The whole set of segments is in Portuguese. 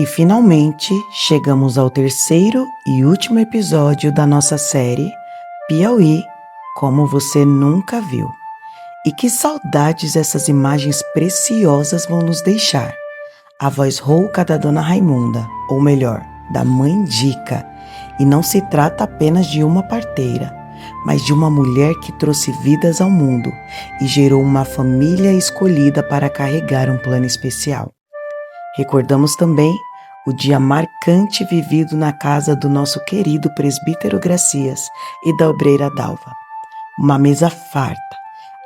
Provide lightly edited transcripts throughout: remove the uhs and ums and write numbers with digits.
E finalmente chegamos ao terceiro e último episódio da nossa série Piauí, como você nunca viu. E que saudades essas imagens preciosas vão nos deixar. A voz rouca da Dona Raimunda, ou melhor, da Mãe Dica. E não se trata apenas de uma parteira, mas de uma mulher que trouxe vidas ao mundo e gerou uma família escolhida para carregar um plano especial. Recordamos também o dia marcante vivido na casa do nosso querido presbítero Gracias e da obreira Dalva. Uma mesa farta,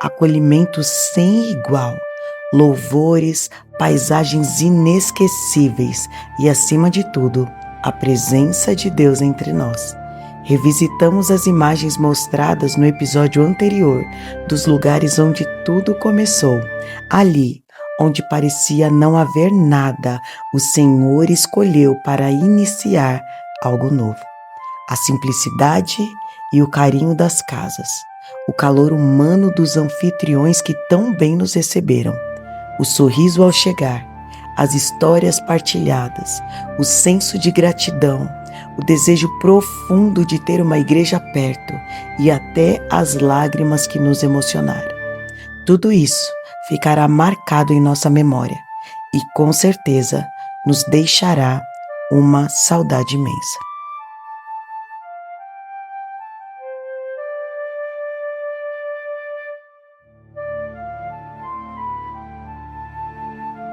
acolhimento sem igual, louvores, paisagens inesquecíveis e, acima de tudo, a presença de Deus entre nós. Revisitamos as imagens mostradas no episódio anterior dos lugares onde tudo começou. Ali, onde parecia não haver nada, o Senhor escolheu para iniciar algo novo. A simplicidade e o carinho das casas, o calor humano dos anfitriões que tão bem nos receberam, o sorriso ao chegar, as histórias partilhadas, o senso de gratidão, o desejo profundo de ter uma igreja perto e até as lágrimas que nos emocionaram. Tudo isso ficará marcado em nossa memória e, com certeza, nos deixará uma saudade imensa.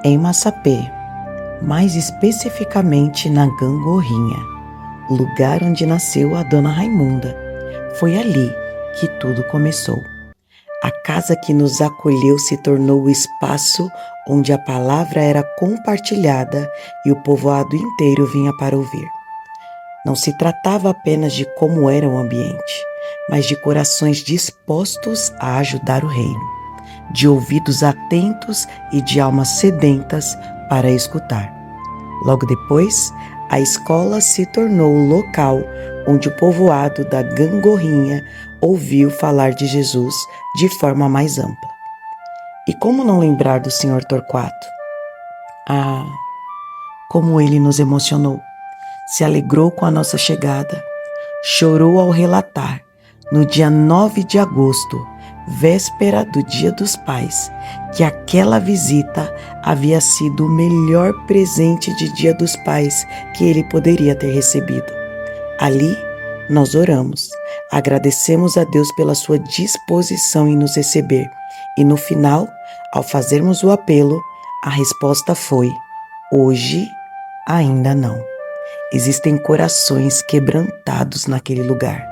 Em Massapê, mais especificamente na Gangorrinha, lugar onde nasceu a Dona Raimunda, foi ali que tudo começou. A casa que nos acolheu se tornou o espaço onde a palavra era compartilhada e o povoado inteiro vinha para ouvir. Não se tratava apenas de como era o ambiente, mas de corações dispostos a ajudar o reino, de ouvidos atentos e de almas sedentas para escutar. Logo depois, a escola se tornou o local onde o povoado da Gangorrinha ouviu falar de Jesus de forma mais ampla. E como não lembrar do Sr. Torquato? Ah, como ele nos emocionou! Se alegrou com a nossa chegada, chorou ao relatar, no dia 9 de agosto, véspera do Dia dos Pais, que aquela visita havia sido o melhor presente de Dia dos Pais que ele poderia ter recebido. Ali, nós oramos, agradecemos a Deus pela sua disposição em nos receber e no final, ao fazermos o apelo, a resposta foi: hoje ainda não. Existem corações quebrantados naquele lugar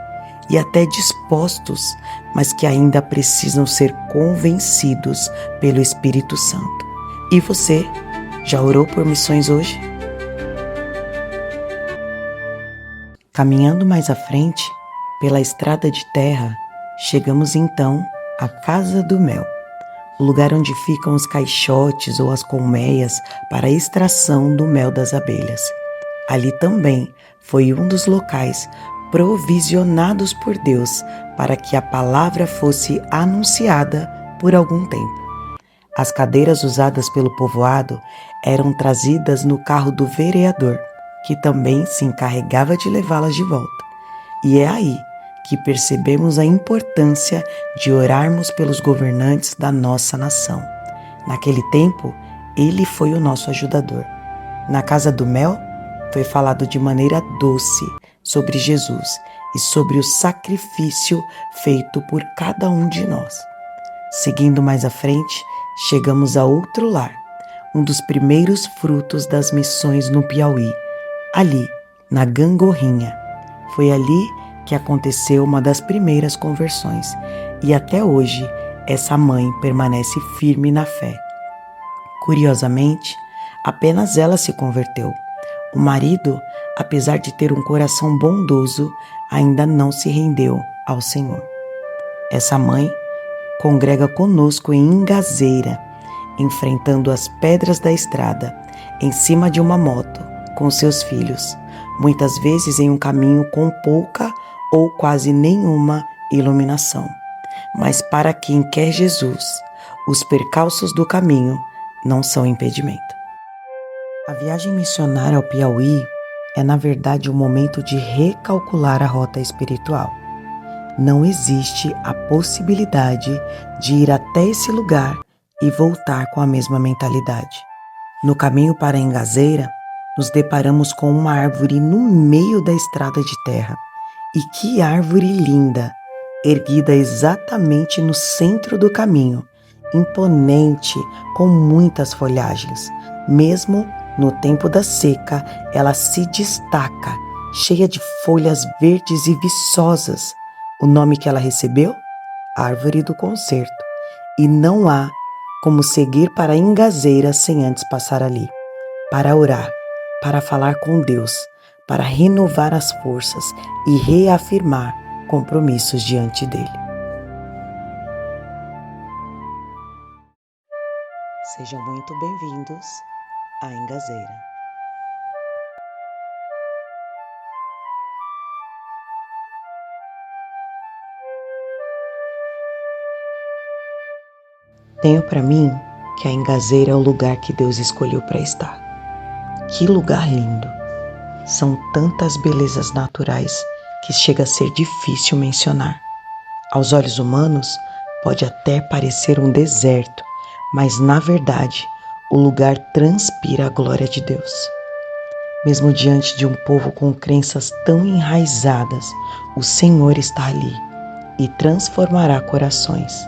e até dispostos, mas que ainda precisam ser convencidos pelo Espírito Santo. E você, já orou por missões hoje? Caminhando mais à frente, pela estrada de terra, chegamos então à Casa do Mel, o lugar onde ficam os caixotes ou as colmeias para a extração do mel das abelhas. Ali também foi um dos locais provisionados por Deus para que a palavra fosse anunciada por algum tempo. As cadeiras usadas pelo povoado eram trazidas no carro do vereador, que também se encarregava de levá-las de volta. E é aí que percebemos a importância de orarmos pelos governantes da nossa nação. Naquele tempo, ele foi o nosso ajudador. Na Casa do Mel, foi falado de maneira doce sobre Jesus e sobre o sacrifício feito por cada um de nós. Seguindo mais à frente, chegamos a outro lar, um dos primeiros frutos das missões no Piauí, ali, na Gangorrinha. Foi ali que aconteceu uma das primeiras conversões e até hoje essa mãe permanece firme na fé. Curiosamente, apenas ela se converteu. O marido, apesar de ter um coração bondoso, ainda não se rendeu ao Senhor. Essa mãe congrega conosco em Ingazeira, enfrentando as pedras da estrada, em cima de uma moto, com seus filhos, muitas vezes em um caminho com pouca ou quase nenhuma iluminação. Mas para quem quer Jesus, os percalços do caminho não são impedimento. A viagem missionária ao Piauí é, na verdade, um momento de recalcular a rota espiritual. Não existe a possibilidade de ir até esse lugar e voltar com a mesma mentalidade. No caminho para Engazeira, nos deparamos com uma árvore no meio da estrada de terra. E que árvore linda! Erguida exatamente no centro do caminho, imponente, com muitas folhagens. Mesmo no tempo da seca, ela se destaca, cheia de folhas verdes e viçosas. O nome que ela recebeu? Árvore do Concerto. E não há como seguir para Engazeira sem antes passar ali, para orar, para falar com Deus, para renovar as forças e reafirmar compromissos diante dele. Sejam muito bem-vindos a Engazeira. Tenho para mim que a Engazeira é o lugar que Deus escolheu para estar. Que lugar lindo! São tantas belezas naturais que chega a ser difícil mencionar. Aos olhos humanos, pode até parecer um deserto, mas na verdade, o lugar transpira a glória de Deus. Mesmo diante de um povo com crenças tão enraizadas, o Senhor está ali e transformará corações.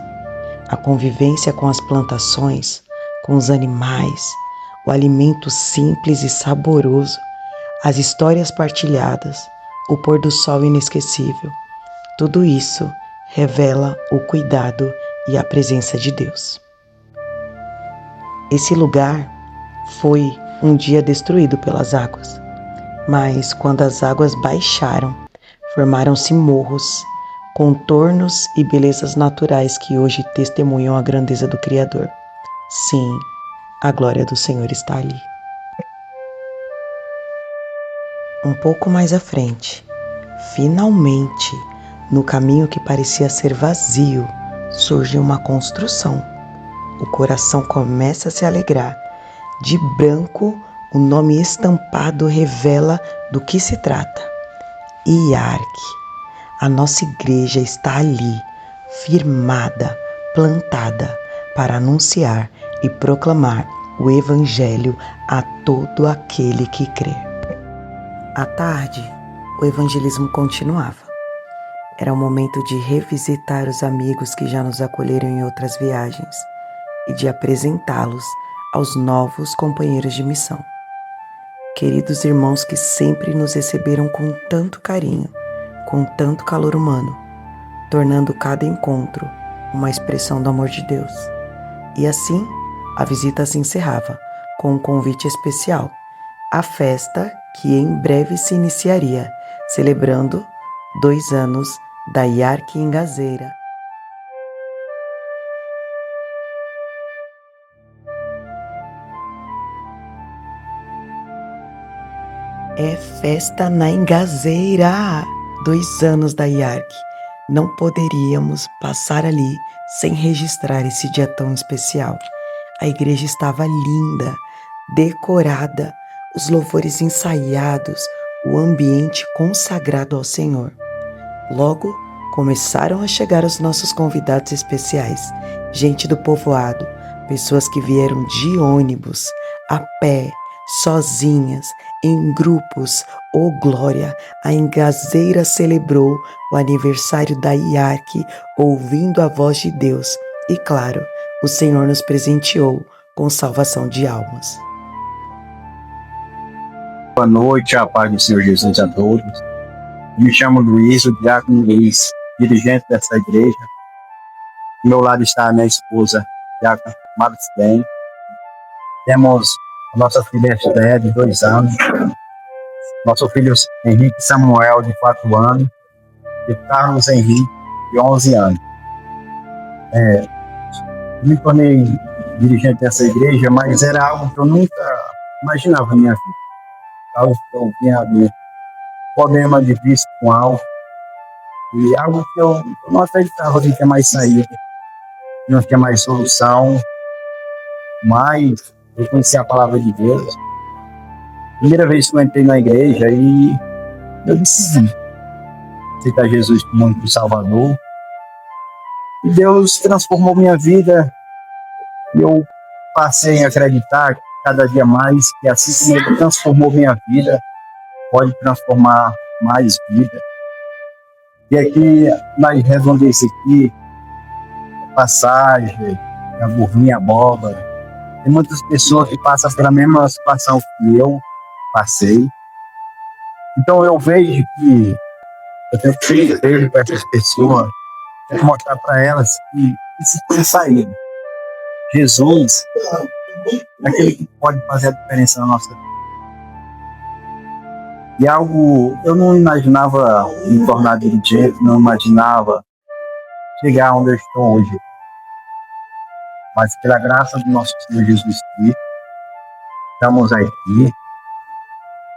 A convivência com as plantações, com os animais, o alimento simples e saboroso, as histórias partilhadas, o pôr do sol inesquecível, tudo isso revela o cuidado e a presença de Deus. Esse lugar foi um dia destruído pelas águas, mas quando as águas baixaram, formaram-se morros, contornos e belezas naturais que hoje testemunham a grandeza do Criador. Sim, a glória do Senhor está ali. Um pouco mais à frente, finalmente, no caminho que parecia ser vazio, surge uma construção. O coração começa a se alegrar. De branco, o nome estampado revela do que se trata. IARC. A nossa igreja está ali, firmada, plantada, para anunciar e proclamar o Evangelho a todo aquele que crê. À tarde, o evangelismo continuava. Era o momento de revisitar os amigos que já nos acolheram em outras viagens e de apresentá-los aos novos companheiros de missão. Queridos irmãos que sempre nos receberam com tanto carinho, com tanto calor humano, tornando cada encontro uma expressão do amor de Deus. E assim, a visita se encerrava com um convite especial, a festa que em breve se iniciaria, celebrando 2 anos da IARC Engazeira. É festa na Engazeira! 2 anos da IARC. Não poderíamos passar ali sem registrar esse dia tão especial. A igreja estava linda, decorada, os louvores ensaiados, o ambiente consagrado ao Senhor. Logo, começaram a chegar os nossos convidados especiais, gente do povoado, pessoas que vieram de ônibus, a pé, sozinhas, em grupos. Oh glória, a Engazeira celebrou o aniversário da IARC, ouvindo a voz de Deus. E claro, o Senhor nos presenteou com salvação de almas. Boa noite, a paz do Senhor Jesus a todos. Me chamo Luiz, o diácono Luiz, dirigente dessa igreja. Do meu lado está a minha esposa, diácono Marcelen. Temos a nossa filha Esther, de 2 anos. Nosso filho Henrique Samuel, de 4 anos. E Carlos Henrique, de 11 anos. Me tornei dirigente dessa igreja, mas era algo que eu nunca imaginava na minha vida. Algo que eu vinha de problema de vício com álcool. E algo que eu não acreditava que tinha mais saída, não tinha mais solução. Mas eu conheci a palavra de Deus. Primeira vez que eu entrei na igreja e eu decidi aceitar Jesus como único Salvador. E Deus transformou minha vida e eu passei a acreditar cada dia mais que assim como Ele transformou minha vida, pode transformar mais vida. E aqui, nas redondezas aqui, passagem, a burrinha, a abóbora, tem muitas pessoas que passam pela mesma situação que eu passei. Então eu vejo que eu tenho que ser desejo para essas pessoas, tenho que mostrar para elas que isso tem saída. Jesus é aquele que pode fazer a diferença na nossa vida. E algo, eu não imaginava me tornar dirigente, não imaginava chegar onde eu estou hoje. Mas pela graça do nosso Senhor Jesus Cristo, estamos aqui.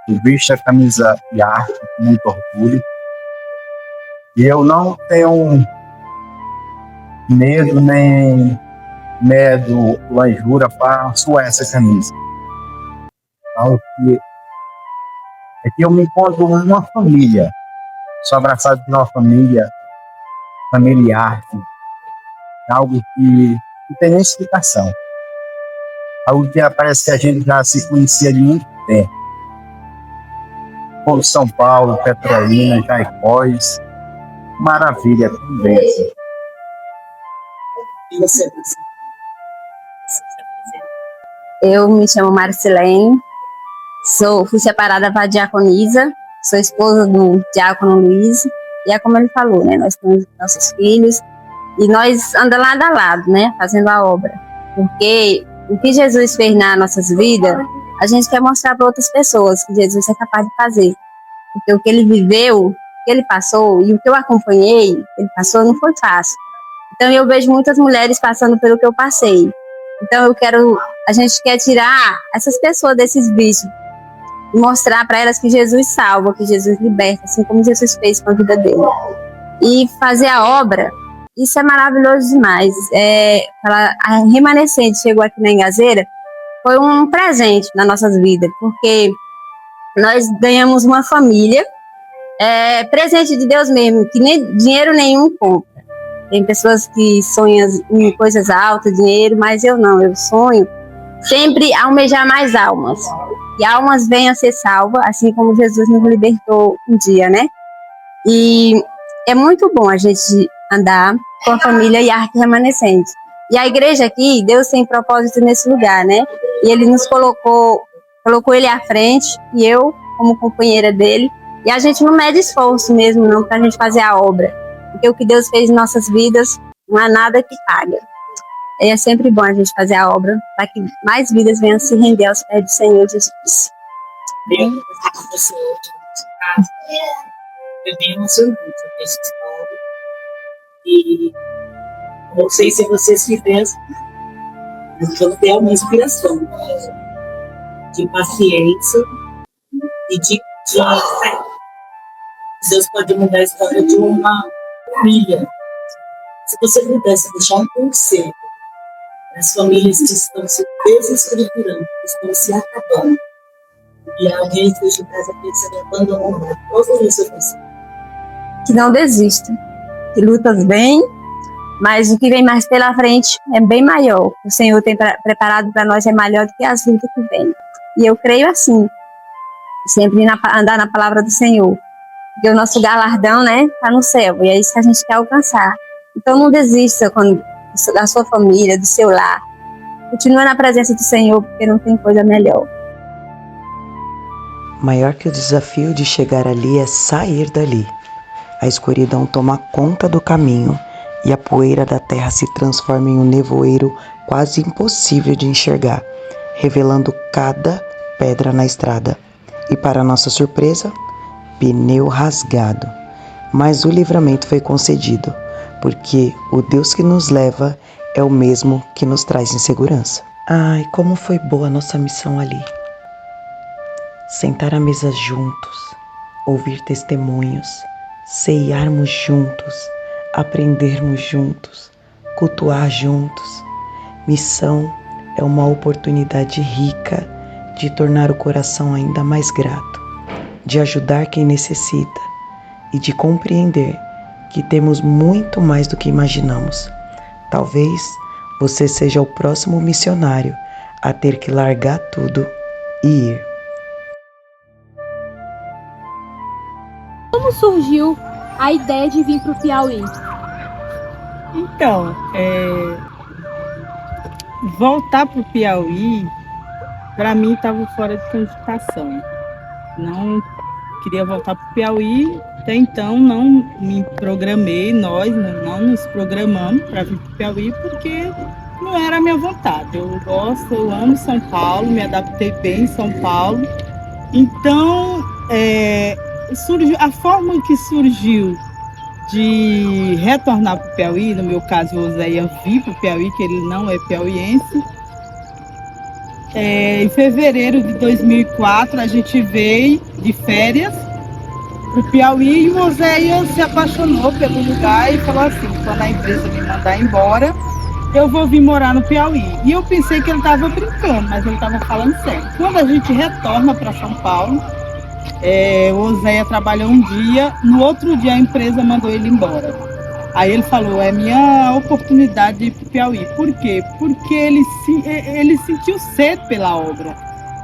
Eu visto a camisa de arte com muito orgulho. E eu não tenho medo nem lanjura para suar essa camisa. É que eu me encontro numa família. Sou abraçado por uma família familiar. Algo que não tem nem explicação. Algo que parece que a gente já se conhecia de muito tempo. Como São Paulo, Petrolina, Jaicós. Maravilha, conversa. E você? Eu me chamo Marcelene, fui separada para a diaconisa, sou esposa do diácono Luiz, e é como ele falou, né? Nós temos nossos filhos e nós andamos lado a lado, né? Fazendo a obra, porque o que Jesus fez nas nossas vidas, a gente quer mostrar para outras pessoas que Jesus é capaz de fazer, porque o que ele viveu, o que ele passou e o que eu acompanhei, ele passou, não foi fácil. Então eu vejo muitas mulheres passando pelo que eu passei. Então a gente quer tirar essas pessoas desses vícios e mostrar para elas que Jesus salva, que Jesus liberta, assim como Jesus fez com a vida dele. E fazer a obra, isso é maravilhoso demais. A Remanescente chegou aqui na Engazeira, foi um presente nas nossas vidas, porque nós ganhamos uma família, presente de Deus mesmo, que nem dinheiro nenhum compra. Tem pessoas que sonham em coisas altas, dinheiro, mas eu não, eu sonho sempre almejar mais almas. E almas venham a ser salvas, assim como Jesus nos libertou um dia, né? E é muito bom a gente andar com a família e a Arca Remanescente. E a igreja aqui, Deus tem propósito nesse lugar, né? E Ele nos colocou Ele à frente, e eu como companheira dele. E a gente não mede esforço mesmo, não, para a gente fazer a obra. Porque o que Deus fez em nossas vidas não há nada que paga. É sempre bom a gente fazer a obra para que mais vidas venham se render aos pés do Senhor Jesus. Bem, você hoje eu bem emocionante essa história. E não sei se vocês se pensam, mas eu tenho uma inspiração de paciência e de fé. Deus pode mudar a história de uma família. Se você pudesse deixar um conselho as famílias que estão se desestruturando, que estão se acabando, e alguém esteja em casa pensando em abandonar, qual seria o seu conselho? Que não desista, que lutas bem, mas o que vem mais pela frente é bem maior. O Senhor tem preparado para nós é maior do que as lutas que vêm. E eu creio assim, sempre andar na palavra do Senhor, porque o nosso galardão, né, está no céu, e é isso que a gente quer alcançar. Então não desista da sua família, do seu lar. Continua na presença do Senhor, porque não tem coisa melhor. Maior que o desafio de chegar ali é sair dali. A escuridão toma conta do caminho e a poeira da terra se transforma em um nevoeiro quase impossível de enxergar, revelando cada pedra na estrada. E para nossa surpresa, pneu rasgado. Mas o livramento foi concedido, porque o Deus que nos leva é o mesmo que nos traz em segurança. Ai, como foi boa a nossa missão ali. Sentar à mesa juntos, ouvir testemunhos, ceiarmos juntos, aprendermos juntos, cultuar juntos. Missão é uma oportunidade rica de tornar o coração ainda mais grato, de ajudar quem necessita e de compreender que temos muito mais do que imaginamos. Talvez você seja o próximo missionário a ter que largar tudo e ir. Como surgiu a ideia de vir para o Piauí? Então, voltar para o Piauí, para mim estava fora de cogitação. Não queria voltar para o Piauí, até então não me programei, nós não nos programamos para vir para o Piauí, porque não era a minha vontade. Eu amo São Paulo, me adaptei bem em São Paulo. Então, a forma que surgiu de retornar para o Piauí, no meu caso o Oséia vir para o Piauí, que ele não é piauiense. Em fevereiro de 2004 a gente veio de férias para o Piauí e o Oséia se apaixonou pelo lugar e falou assim: quando a empresa me mandar embora, eu vou vir morar no Piauí. E eu pensei que ele estava brincando, mas ele estava falando sério. Quando a gente retorna para São Paulo, o Oséia trabalhou um dia, no outro dia a empresa mandou ele embora. Aí ele falou: é minha oportunidade de ir para o Piauí. Por quê? Porque ele sentiu sede pela obra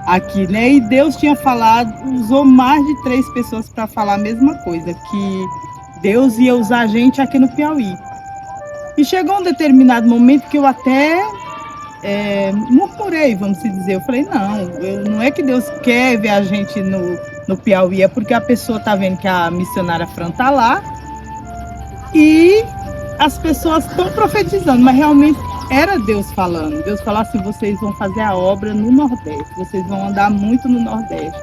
aqui, né? E Deus tinha falado, usou mais de 3 pessoas para falar a mesma coisa, que Deus ia usar a gente aqui no Piauí. E chegou um determinado momento que eu até murmurei, vamos dizer. Eu falei: não é que Deus quer ver a gente no Piauí, é porque a pessoa está vendo que a missionária Fran está lá e as pessoas estão profetizando, mas realmente era Deus falando. Deus falou assim: vocês vão fazer a obra no Nordeste, vocês vão andar muito no Nordeste.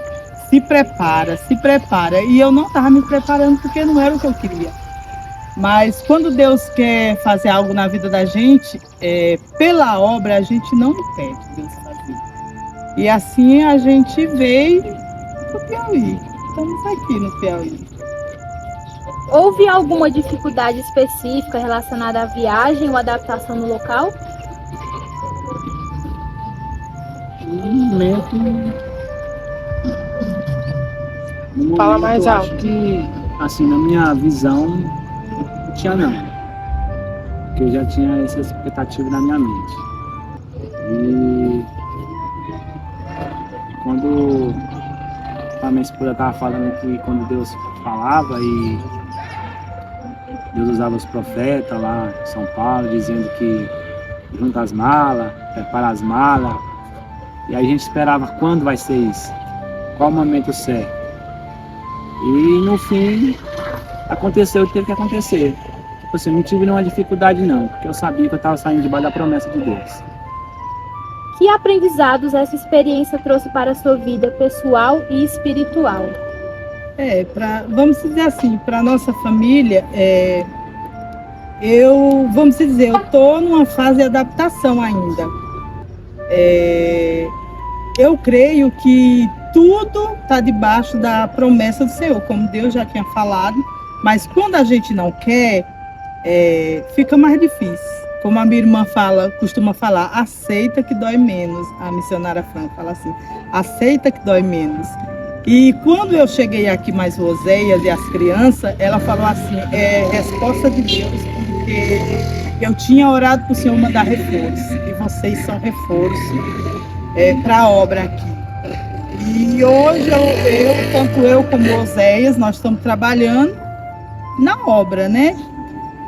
Se prepara. E eu não estava me preparando porque não era o que eu queria. Mas quando Deus quer fazer algo na vida da gente, pela obra a gente não impede Deus fazer. E assim a gente veio para o Piauí. Estamos aqui no Piauí. Houve alguma dificuldade específica relacionada à viagem ou adaptação no local? No momento, Fala mais eu alto. acho que, assim, na minha visão, não tinha não. Porque eu já tinha essa expectativa na minha mente. E quando a minha esposa estava falando que quando Deus falava e Deus usava os profetas lá em São Paulo, dizendo que junta as malas, prepara as malas. E aí a gente esperava quando vai ser isso, qual o momento certo. E no fim, aconteceu o que teve que acontecer. Tipo assim, não tive nenhuma dificuldade não, porque eu sabia que eu estava saindo debaixo da promessa de Deus. Que aprendizados essa experiência trouxe para a sua vida pessoal e espiritual? Vamos dizer assim, para a nossa família, eu estou numa fase de adaptação ainda. Eu creio que tudo está debaixo da promessa do Senhor, como Deus já tinha falado, mas quando a gente não quer, fica mais difícil. Como a minha irmã costuma falar, aceita que dói menos. A missionária Fran fala assim: aceita que dói menos. E quando eu cheguei aqui mais o Oséias e as crianças, ela falou assim: resposta de Deus, porque eu tinha orado para o Senhor mandar reforço, e vocês são reforço para a obra aqui. E hoje tanto eu como o Oséias, nós estamos trabalhando na obra, né?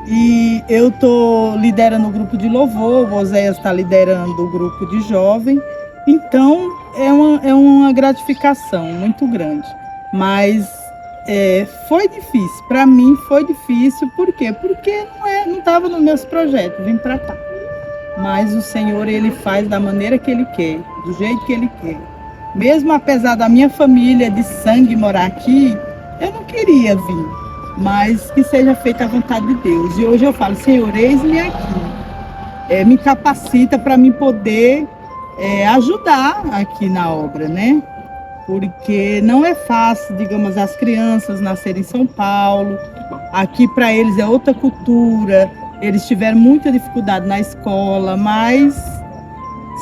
E eu estou liderando o grupo de louvor, o Oséias está liderando o grupo de jovem. Então, é uma gratificação muito grande. Mas foi difícil. Para mim, foi difícil. Por quê? Porque não estava nos meus projetos, vim para cá. Mas o Senhor, Ele faz da maneira que Ele quer, do jeito que Ele quer. Mesmo apesar da minha família de sangue morar aqui, eu não queria vir. Mas que seja feita a vontade de Deus. E hoje eu falo: Senhor, eis-me aqui. Me capacita para mim poder ajudar aqui na obra, né? Porque não é fácil, digamos, as crianças nascerem em São Paulo. Aqui para eles é outra cultura. Eles tiveram muita dificuldade na escola, mas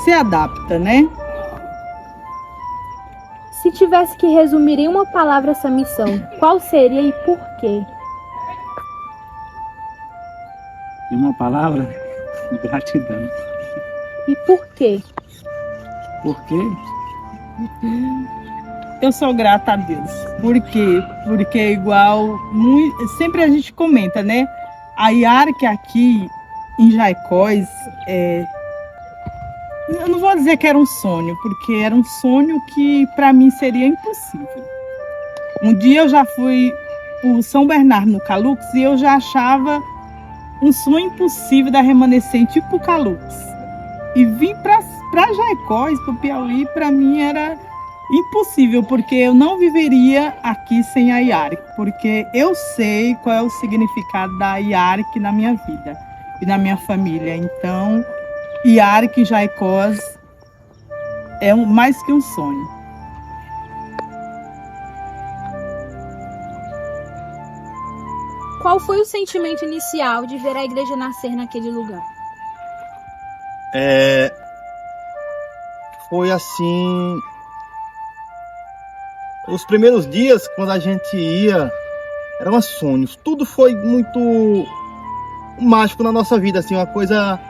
se adapta, né? Se tivesse que resumir em uma palavra essa missão, qual seria e por quê? Em uma palavra, gratidão. E por quê? Por quê? Eu sou grata a Deus. Por quê? Porque é igual, sempre a gente comenta, né? A IARC aqui em Jaicós, eu não vou dizer que era um sonho, porque era um sonho que para mim seria impossível. Um dia eu já fui por São Bernardo no Calux e eu já achava um sonho impossível da remanescente ir para o Calux. E vir para Jaicós, para o Piauí, para mim era impossível, porque eu não viveria aqui sem a IARC, porque eu sei qual é o significado da IARC na minha vida e na minha família. Então, IARC em Jaicós é mais que um sonho. Qual foi o sentimento inicial de ver a igreja nascer naquele lugar? Foi assim, os primeiros dias quando a gente ia eram sonhos, tudo foi muito mágico na nossa vida, assim, uma coisa,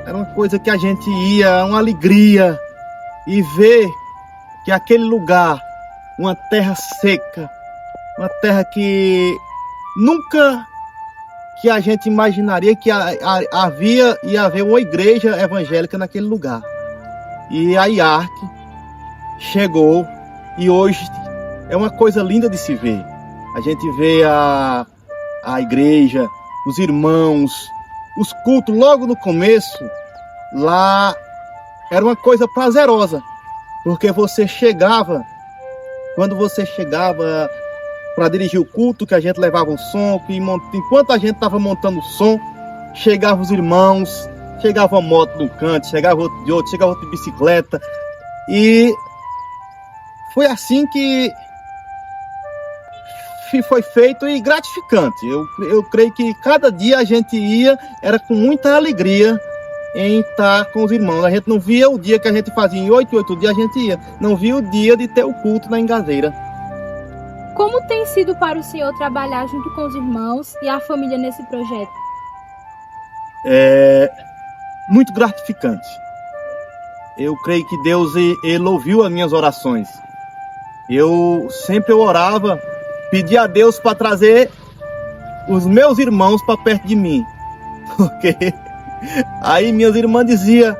era uma coisa que a gente ia, uma alegria, e ver que aquele lugar, uma terra seca, uma terra que nunca que a gente imaginaria que ia haver uma igreja evangélica naquele lugar. E a IARC chegou e hoje é uma coisa linda de se ver. A gente vê a igreja, os irmãos, os cultos logo no começo, lá era uma coisa prazerosa, porque você chegava, quando você chegava para dirigir o culto, que a gente levava um som, que enquanto a gente estava montando o som, chegavam os irmãos, chegava uma moto no canto, chegava outro de outro, chegava outro de bicicleta, e foi assim que foi feito e gratificante. Eu creio que cada dia a gente ia, era com muita alegria em estar com os irmãos. A gente não via o dia que a gente fazia em 8 dias, a gente ia, não via o dia de ter o culto na Engazeira. Como tem sido para o senhor trabalhar junto com os irmãos e a família nesse projeto? É muito gratificante. Eu creio que Deus ele ouviu as minhas orações. Eu sempre orava, pedia a Deus para trazer os meus irmãos para perto de mim. Porque aí minhas irmãs diziam: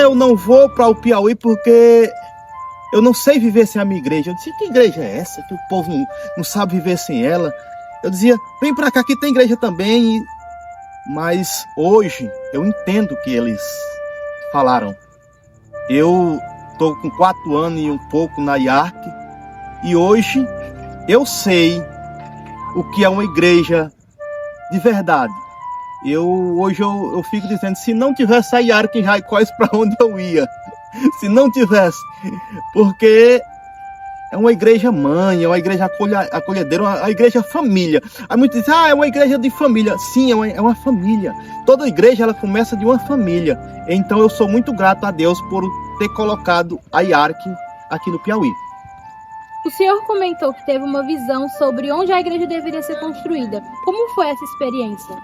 eu não vou para o Piauí porque eu não sei viver sem a minha igreja. Eu disse: que igreja é essa? Que o povo não sabe viver sem ela. Eu dizia: vem para cá que tem igreja também. Mas hoje eu entendo o que eles falaram. Eu estou com 4 anos e um pouco na IARC. E hoje eu sei o que é uma igreja de verdade. Hoje eu fico dizendo, se não tivesse a IARC em Jaicós, para onde eu ia? Se não tivesse, porque é uma igreja mãe, é uma igreja acolhedeira, uma igreja família. Aí muitos dizem, é uma igreja de família. Sim, é uma família. Toda igreja, ela começa de uma família. Então eu sou muito grato a Deus por ter colocado a IARC aqui no Piauí. O senhor comentou que teve uma visão sobre onde a igreja deveria ser construída. Como foi essa experiência?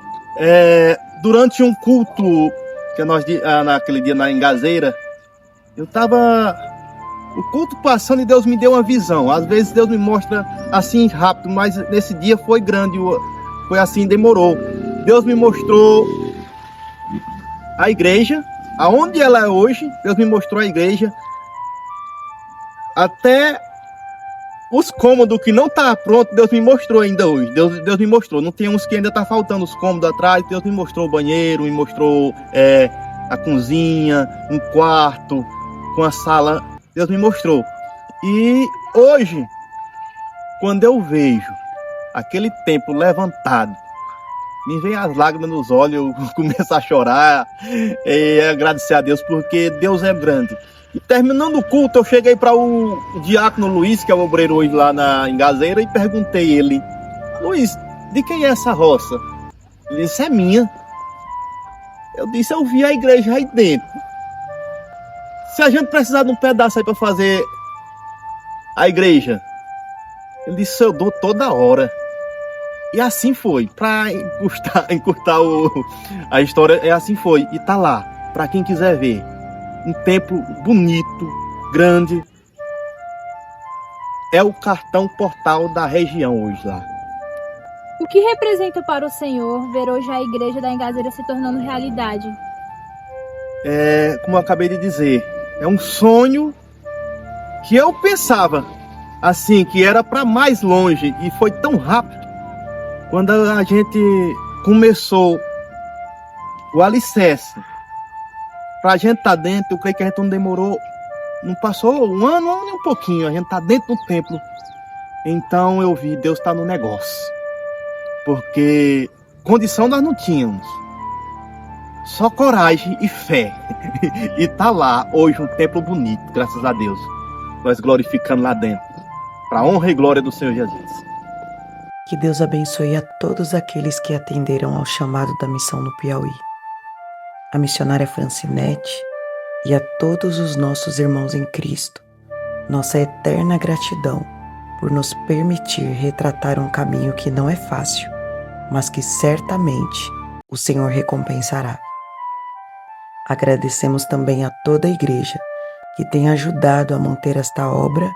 Durante um culto que nós naquele dia na Engazeira, eu estava o culto passando e Deus me deu uma visão. Às vezes Deus me mostra assim rápido, mas nesse dia foi grande, foi assim, demorou. Deus me mostrou a igreja, aonde ela é hoje. Deus me mostrou a igreja, até os cômodos que não tá pronto, Deus me mostrou ainda hoje. Deus me mostrou. Não tem uns que ainda tá faltando os cômodos atrás. Deus me mostrou o banheiro, me mostrou a cozinha, um quarto com a sala. Deus me mostrou. E hoje, quando eu vejo aquele templo levantado, me vem as lágrimas nos olhos, eu começo a chorar e agradecer a Deus, porque Deus é grande. E terminando o culto, eu cheguei para o diácono Luiz, que é o obreiro hoje lá na Engazeira, e perguntei a ele: Luiz, de quem é essa roça? Ele disse: é minha. Eu disse: eu vi a igreja aí dentro. se a gente precisar de um pedaço aí para fazer a igreja, ele disse, eu dou toda hora. E assim foi, para encurtar a história, assim foi. E tá lá, para quem quiser ver. Um templo bonito, grande. É o cartão portal da região hoje lá. O que representa para o Senhor ver hoje a igreja da Engazeira se tornando realidade? Como eu acabei de dizer, é um sonho que eu pensava assim, que era para mais longe, e foi tão rápido. Quando a gente começou o alicerce, pra gente estar dentro, eu creio que a gente não demorou, não passou um ano e um pouquinho, a gente tá dentro do templo. Então eu vi, Deus tá no negócio. Porque condição nós não tínhamos. Só coragem e fé. E tá lá hoje um templo bonito, graças a Deus. Nós glorificando lá dentro. Para honra e glória do Senhor Jesus. Que Deus abençoe a todos aqueles que atenderam ao chamado da missão no Piauí. A missionária Francinete e a todos os nossos irmãos em Cristo. Nossa eterna gratidão por nos permitir retratar um caminho que não é fácil, mas que certamente o Senhor recompensará. Agradecemos também a toda a igreja que tem ajudado a manter esta obra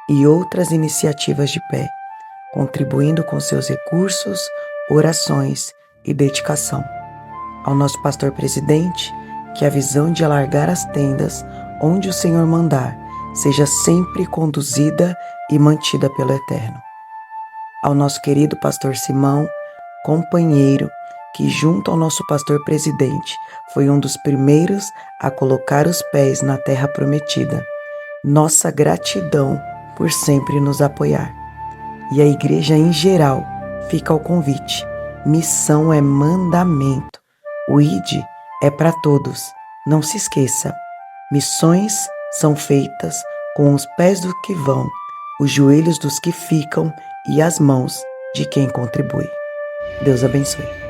e outras iniciativas de pé, contribuindo com seus recursos, orações e dedicação. Ao nosso pastor presidente, que a visão de alargar as tendas onde o Senhor mandar seja sempre conduzida e mantida pelo Eterno. Ao nosso querido pastor Simão, companheiro, que junto ao nosso pastor presidente foi um dos primeiros a colocar os pés na terra prometida. Nossa gratidão por sempre nos apoiar. E a igreja em geral fica ao convite. Missão é mandamento. O ID é para todos. Não se esqueça. Missões são feitas com os pés dos que vão, os joelhos dos que ficam e as mãos de quem contribui. Deus abençoe.